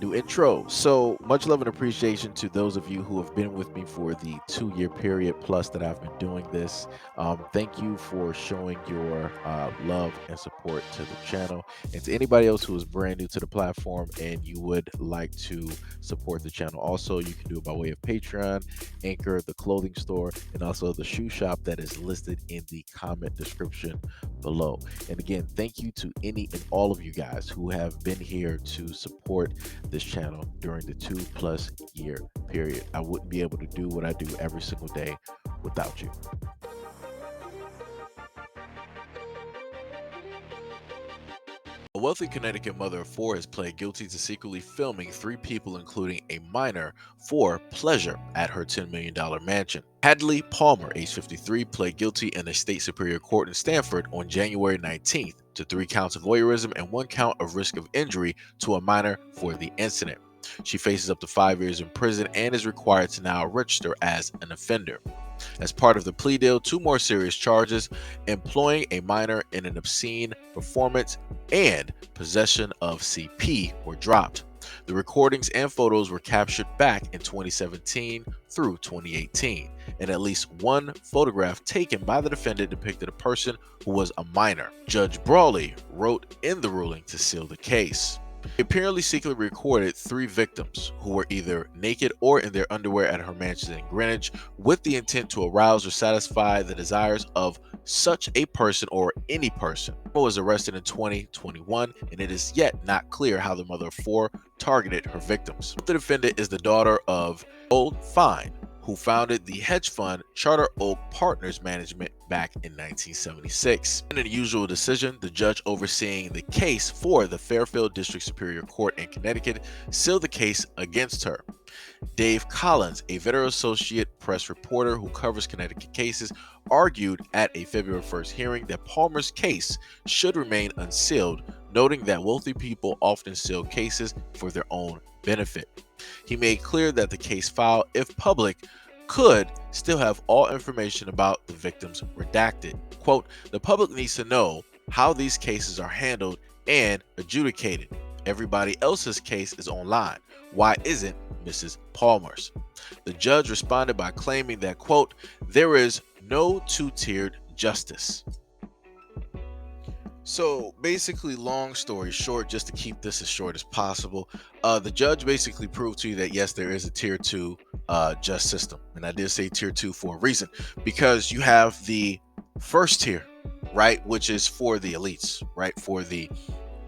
New intro. So much love and appreciation to those of you who have been with me for the 2 year period plus that I've been doing this. Thank you for showing your love and support to the channel. And to anybody else who is brand new to the platform and you would like to support the channel, also, you can do it by way of Patreon, Anchor, the clothing store, and also the shoe shop that is listed in the comment description below. And again, thank you to any and all of you guys who have been here to support this channel during the 2+ year period. I wouldn't be able to do what I do every single day without you. A wealthy Connecticut mother of 4 is pled guilty to secretly filming 3 people, including a minor, for pleasure at her $10 million mansion. Hadley Palmer, age 53, pled guilty in the state superior court in Stamford on January 19th to 3 counts of voyeurism and 1 count of risk of injury to a minor for the incident. She faces up to 5 years in prison and is required to now register as an offender. As part of the plea deal, 2 more serious charges, employing a minor in an obscene performance and possession of CP, were dropped. The recordings and photos were captured back in 2017 through 2018, and at least 1 photograph taken by the defendant depicted a person who was a minor. Judge Brawley wrote in the ruling to seal the case. He apparently secretly recorded 3 victims who were either naked or in their underwear at her mansion in Greenwich with the intent to arouse or satisfy the desires of such a person or any person. He was arrested in 2021, and it is yet not clear how the mother of 4 targeted her victims. The defendant is the daughter of Old Fine, who founded the hedge fund Charter Oak Partners Management back in 1976. In an unusual decision, the judge overseeing the case for the Fairfield District Superior Court in Connecticut sealed the case against her. Dave Collins, a veteran associate press reporter who covers Connecticut cases, argued at a February 1st hearing that Palmer's case should remain unsealed, noting that wealthy people often seal cases for their own benefit. He made clear that the case file, if public, could still have all information about the victims redacted. Quote, "The public needs to know how these cases are handled and adjudicated. Everybody else's case is online. Why isn't Mrs. Palmer's?" The judge responded by claiming that, quote, "There is no two-tiered justice." So basically, long story short, just to keep this as short as possible, the judge basically proved to you that yes, there is a tier 2 just system. And I did say tier 2 for a reason, because you have the first tier, right, which is for the elites, right, for the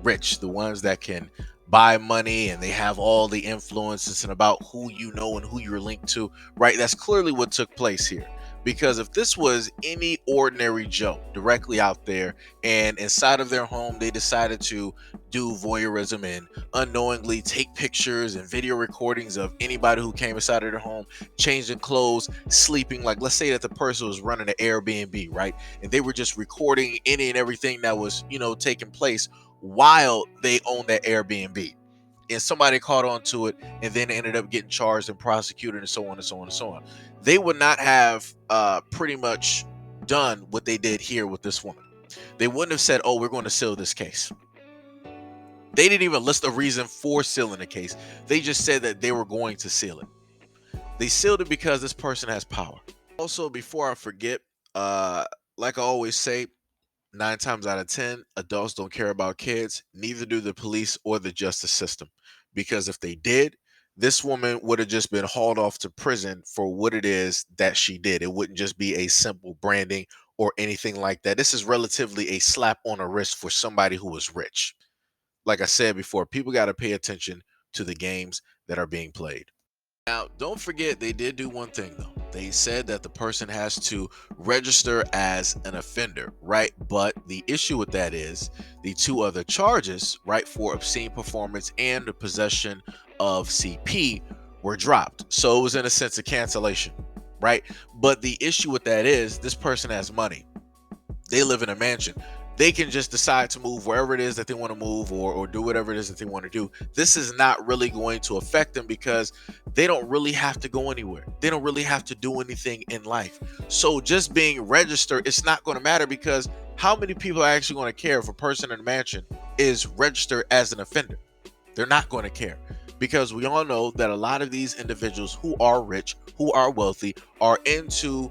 rich, the ones that can buy money and they have all the influences and about who you know and who you're linked to, right? That's clearly what took place here. Because if this was any ordinary Joe directly out there and inside of their home they decided to do voyeurism and unknowingly take pictures and video recordings of anybody who came inside of their home, changing clothes, sleeping, like let's say that the person was running an Airbnb, right? And they were just recording any and everything that was, taking place while they owned that Airbnb. And somebody caught on to it and then ended up getting charged and prosecuted and so on and so on and so on. They would not have pretty much done what they did here with this woman. They wouldn't have said, "Oh, we're going to seal this case." They didn't even list a reason for sealing the case. They just said that they were going to seal it. They sealed it because this person has power. Also, before I forget, like I always say, 9 times out of 10, adults don't care about kids, neither do the police or the justice system. Because if they did, this woman would have just been hauled off to prison for what it is that she did. It wouldn't just be a simple branding or anything like that. This is relatively a slap on the wrist for somebody who is rich. Like I said before, people got to pay attention to the games that are being played. Now, don't forget, they did do one thing though. They said that the person has to register as an offender, right? But the issue with that is the 2 other charges, right, for obscene performance and the possession of CP were dropped. So it was in a sense a cancellation, right? But the issue with that is this person has money. They live in a mansion. They can just decide to move wherever it is that they want to move or do whatever it is that they want to do. This is not really going to affect them because they don't really have to go anywhere. They don't really have to do anything in life. So just being registered, it's not going to matter, because how many people are actually going to care if a person in a mansion is registered as an offender? They're not going to care, because we all know that a lot of these individuals who are rich, who are wealthy, are into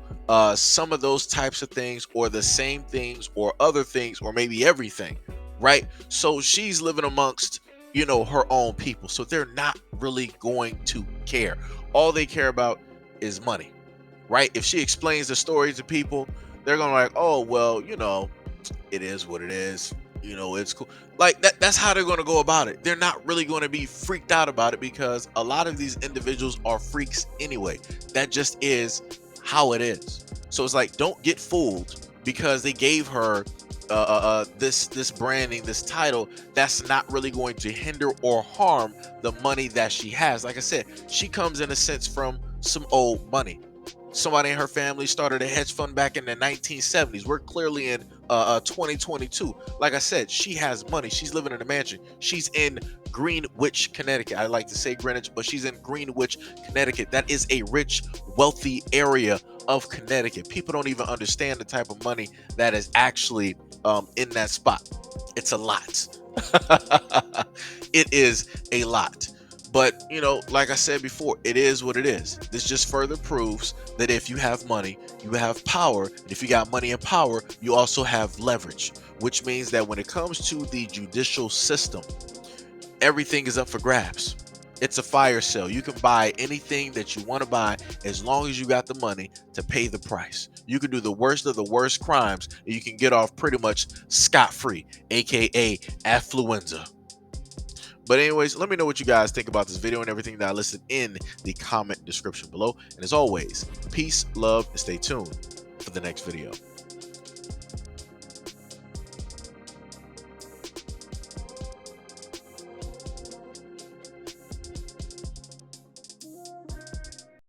some of those types of things, or the same things, or other things, or maybe everything, right? So she's living amongst, her own people, so they're not really going to care. All they care about is money, right? If she explains the story to people, they're gonna like, oh well, it is what it is. It's cool. Like that's how they're going to go about it. They're not really going to be freaked out about it, because a lot of these individuals are freaks anyway. That just is how it is. So it's like, don't get fooled because they gave her this branding, this title that's not really going to hinder or harm the money that she has. Like I said, she comes in a sense from some old money. Somebody in her family started a hedge fund back in the 1970s. We're clearly in 2022. Like I said, she has money. She's living in a mansion. She's in Greenwich, Connecticut. I like to say Greenwich, but she's in Greenwich, Connecticut. That is a rich, wealthy area of Connecticut. People don't even understand the type of money that is actually in that spot. It's a lot. It is a lot. But, like I said before, it is what it is. This just further proves that if you have money, you have power. And if you got money and power, you also have leverage, which means that when it comes to the judicial system, everything is up for grabs. It's a fire sale. You can buy anything that you want to buy as long as you got the money to pay the price. You can do the worst of the worst crimes and you can get off pretty much scot-free, aka affluenza. But anyways, let me know what you guys think about this video and everything that I listed in the comment description below. And as always, peace, love, and stay tuned for the next video.